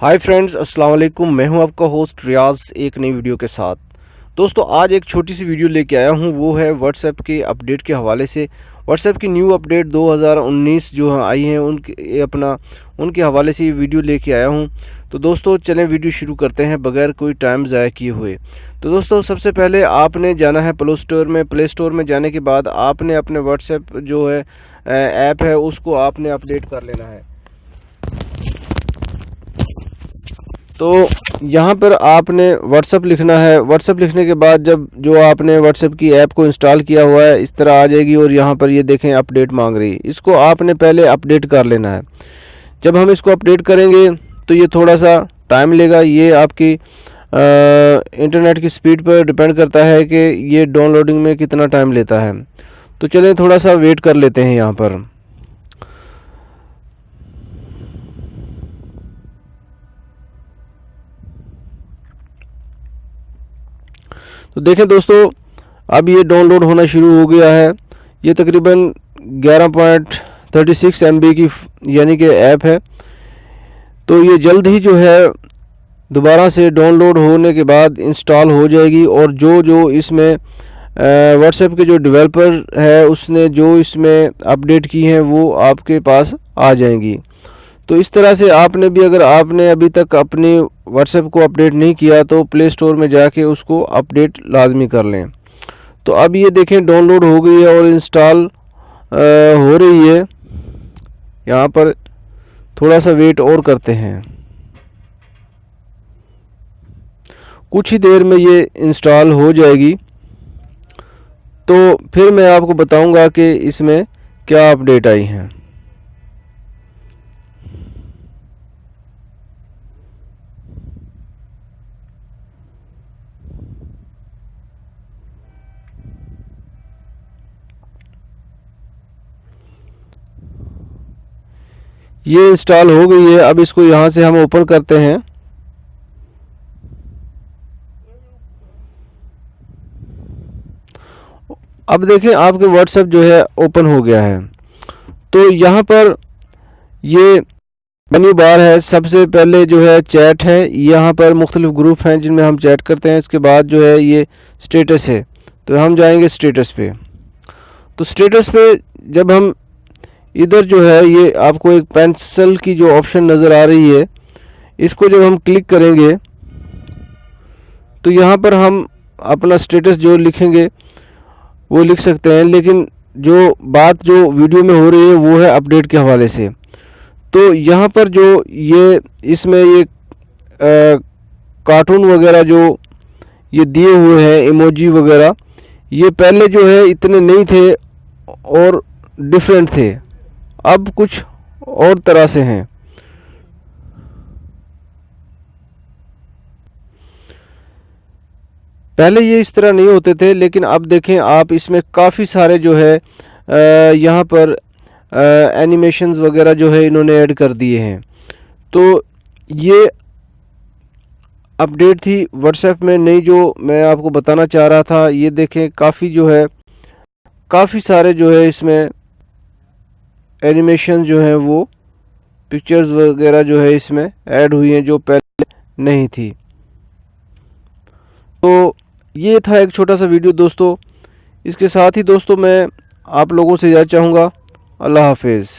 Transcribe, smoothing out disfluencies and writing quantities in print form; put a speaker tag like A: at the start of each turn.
A: Hi friends, अस्सलाम वालेकुम। मैं हूं आपका होस्ट रियाज एक नई वीडियो के साथ। दोस्तों, आज एक छोटी सी वीडियो लेके आया हूं, वो है व्हाट्सएप के अपडेट के हवाले से। व्हाट्सएप की न्यू अपडेट 2019 जो आई हैं उनके हवाले से ये वीडियो लेके आया हूं। तो दोस्तों चलें वीडियो शुरू करते हैं बगैर कोई टाइम ज़ाया किए हुए। तो दोस्तों सबसे पहले आपने जाना है प्ले स्टोर में जाने के बाद आपने अपने व्हाट्सएप जो है ऐप है उसको आपने अपडेट कर लेना है। तो यहाँ पर आपने व्हाट्सअप लिखना है। व्हाट्सअप लिखने के बाद जब जो आपने व्हाट्सअप की ऐप को इंस्टॉल किया हुआ है इस तरह आ जाएगी और यहाँ पर ये देखें अपडेट मांग रही है। इसको आपने पहले अपडेट कर लेना है। जब हम इसको अपडेट करेंगे तो ये थोड़ा सा टाइम लेगा। ये आपकी इंटरनेट की स्पीड पर डिपेंड करता है कि ये डाउनलोडिंग में कितना टाइम लेता है। तो चलिए थोड़ा सा वेट कर लेते हैं यहाँ पर। तो देखें दोस्तों, अब ये डाउनलोड होना शुरू हो गया है। ये तकरीबन 11.36 MB की यानी कि ऐप है। तो ये जल्द ही जो है दोबारा से डाउनलोड होने के बाद इंस्टॉल हो जाएगी और जो इसमें व्हाट्सएप के जो डेवलपर है उसने जो इसमें अपडेट की हैं वो आपके पास आ जाएंगी। तो इस तरह से आपने भी, अगर आपने अभी तक अपनी व्हाट्सएप को अपडेट नहीं किया तो प्ले स्टोर में जाके उसको अपडेट लाजमी कर लें। तो अब ये देखें डाउनलोड हो गई है और इंस्टॉल हो रही है। यहाँ पर थोड़ा सा वेट और करते हैं, कुछ ही देर में ये इंस्टॉल हो जाएगी। तो फिर मैं आपको बताऊंगा कि इसमें क्या अपडेट आई हैं। ये इंस्टॉल हो गई है। अब इसको यहाँ से हम ओपन करते हैं। अब देखें आपके व्हाट्सएप जो है ओपन हो गया है। तो यहाँ पर ये मेन्यू बार है। सबसे पहले जो है चैट है। यहाँ पर मुख्तलिफ ग्रुप हैं जिनमें हम चैट करते हैं। इसके बाद जो है ये स्टेटस है। तो हम जाएंगे स्टेटस पे। तो स्टेटस पे जब हम इधर जो है ये आपको एक पेंसिल की जो ऑप्शन नज़र आ रही है, इसको जब हम क्लिक करेंगे तो यहाँ पर हम अपना स्टेटस जो लिखेंगे वो लिख सकते हैं। लेकिन जो बात जो वीडियो में हो रही है वो है अपडेट के हवाले से। तो यहाँ पर जो ये इसमें ये कार्टून वगैरह जो ये दिए हुए हैं, इमोजी वगैरह, ये पहले जो है इतने नहीं थे और डिफरेंट थे, अब कुछ और तरह से हैं। पहले ये इस तरह नहीं होते थे, लेकिन अब देखें आप इसमें काफ़ी सारे जो है यहाँ पर एनिमेशंस वगैरह जो है इन्होंने ऐड कर दिए हैं। तो ये अपडेट थी व्हाट्सएप में नई जो मैं आपको बताना चाह रहा था। ये देखें काफ़ी सारे जो है इसमें एनिमेशन जो है वो पिक्चर्स वगैरह जो है इसमें ऐड हुई हैं जो पहले नहीं थी। तो ये था एक छोटा सा वीडियो दोस्तों। इसके साथ ही दोस्तों मैं आप लोगों से इजाज़त चाहूँगा। अल्लाह हाफिज़।